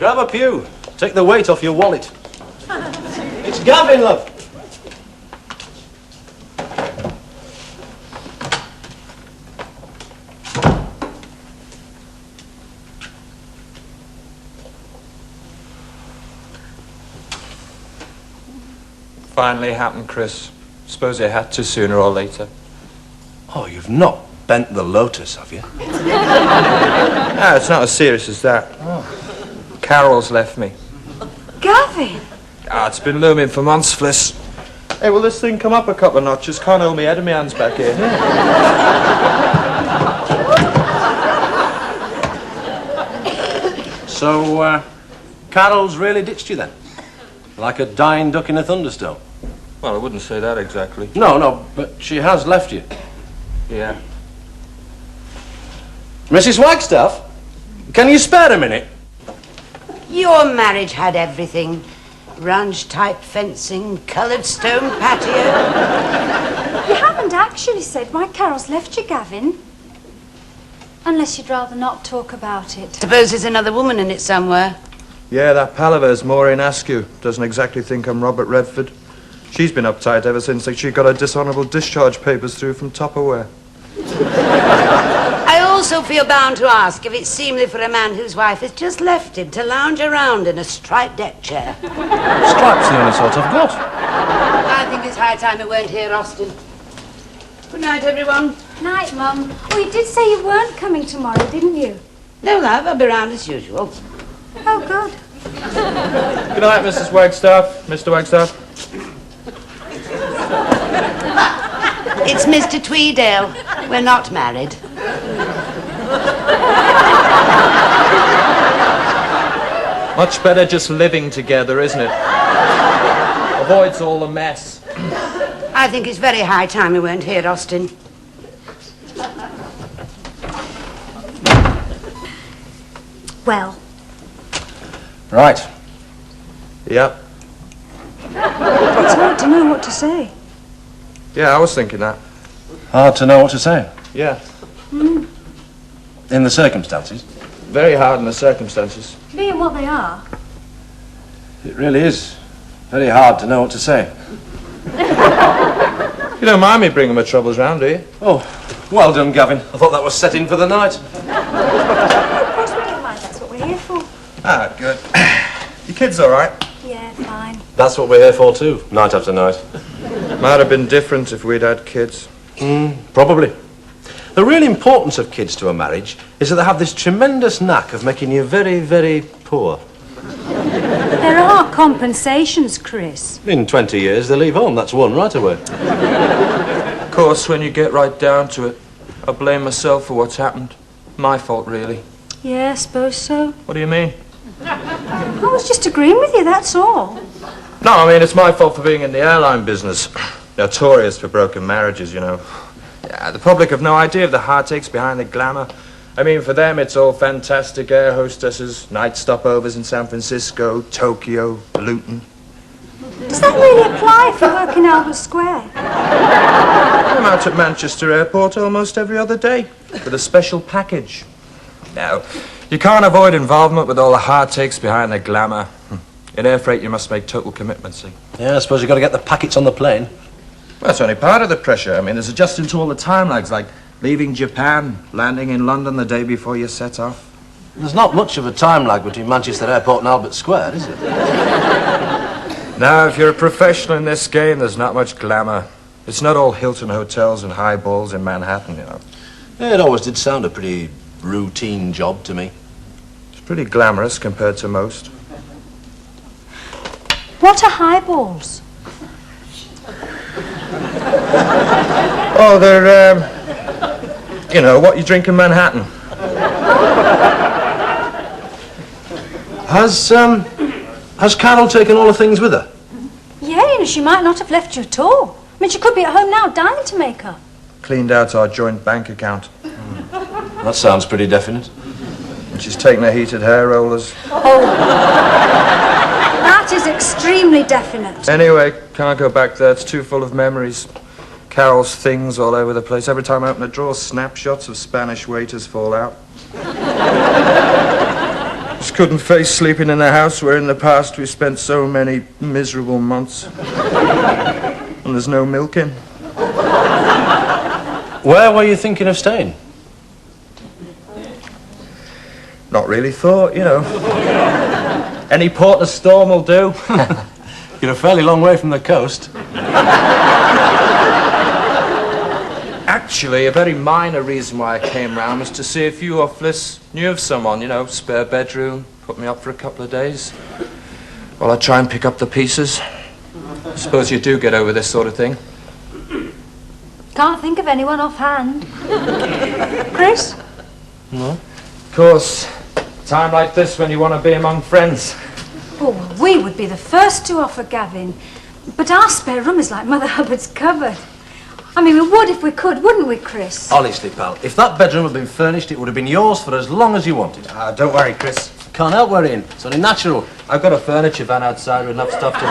Grab a pew. Take the weight off your wallet. It's Gavin, love. Finally happened, Chris. Suppose it had to sooner or later. Oh, you've not bent the lotus, have you? No, it's not as serious as that. Oh. Carol's left me. Gavin! It's been looming for months, Fliss. Hey, will this thing come up a couple of notches? Can't hold my head in my hands back here. So, Carol's really ditched you then? Like a dying duck in a thunderstorm? Well, I wouldn't say that exactly. No, but she has left you. Yeah. Mrs. Wagstaff, can you spare a minute? Your marriage had everything. Ranch-type fencing, coloured stone patio. You haven't actually said why Carol's left you, Gavin. Unless you'd rather not talk about it. Suppose there's another woman in it somewhere. Yeah, that pal of hers, Maureen Askew, doesn't exactly think I'm Robert Redford. She's been uptight ever since she got her dishonourable discharge papers through from Tupperware. I also feel bound to ask if it's seemly for a man whose wife has just left him to lounge around in a striped deck chair. Stripe's the only sort I've got. I think it's high time it weren't here, Austin. Good night, everyone. Night, Mum. Oh, you did say you weren't coming tomorrow, didn't you? No, love, I'll be round as usual. Oh, good. Good night, Mrs. Wagstaff. Mr. Wagstaff. It's Mr. Tweedale. We're not married. Much better just living together, isn't it? Avoids all the mess. I think it's very high time we weren't here, Austin. Well. Right. Yep. It's hard to know what to say. Yeah, I was thinking that. Hard to know what to say. Yeah. In the circumstances. Very hard in the circumstances. Being what they are. It really is very hard to know what to say. You don't mind me bringing my troubles round, do you? Oh, well done, Gavin. I thought that was set in for the night. Of course we don't mind. That's what we're here for. Ah, good. Your kid's all right? Yeah, fine. That's what we're here for too, night after night. Might have been different if we'd had kids. Probably. The real importance of kids to a marriage is that they have this tremendous knack of making you very, very poor. There are compensations, Chris. In 20 years, they leave home. That's one right away. Of course, when you get right down to it, I blame myself for what's happened. My fault, really. Yeah, I suppose so. What do you mean? I was just agreeing with you, that's all. No, I mean, it's my fault for being in the airline business. Notorious for broken marriages, you know. Yeah, the public have no idea of the heartaches behind the glamour. I mean, for them, it's all fantastic air hostesses, night stopovers in San Francisco, Tokyo, Luton. Does that really apply if you work in Albert Square? I'm out at Manchester Airport almost every other day with a special package. No, you can't avoid involvement with all the heartaches behind the glamour. In air freight, you must make total commitments, see. Yeah, I suppose you've got to get the packets on the plane. Well, that's only part of the pressure. I mean, there's adjusting to all the time lags, like leaving Japan, landing in London the day before you set off. There's not much of a time lag between Manchester Airport and Albert Square, is it? Now, if you're a professional in this game, there's not much glamour. It's not all Hilton hotels and high balls in Manhattan, you know. Yeah, it always did sound a pretty routine job to me. It's pretty glamorous compared to most. What are highballs? Oh, they're, you know, what you drink in Manhattan. Has Carol taken all the things with her? Yeah, you know, she might not have left you at all. I mean, she could be at home now, dying to make her. Cleaned out our joint bank account. That sounds pretty definite. And she's taken her heated hair rollers. Oh. That is extremely definite. Anyway, can't go back there. It's too full of memories. Carol's things all over the place. Every time I open a drawer, snapshots of Spanish waiters fall out. Just couldn't face sleeping in the house where in the past we spent so many miserable months. And there's no milk in. Where were you thinking of staying? Not really thought, you know. Any port in a storm will do. You're a fairly long way from the coast. Actually, a very minor reason why I came round was to see if you or Fliss knew of someone, you know, spare bedroom, put me up for a couple of days. While I try and pick up the pieces. Suppose you do get over this sort of thing. Can't think of anyone offhand. Chris? No. Of course, time like this when you want to be among friends. Oh, well, we would be the first to offer, Gavin. But our spare room is like Mother Hubbard's cupboard. I mean, we would if we could, wouldn't we, Chris? Honestly, pal, if that bedroom had been furnished, it would have been yours for as long as you wanted. Don't worry, Chris. Can't help worrying. It's only natural. I've got a furniture van outside with enough stuff to fill.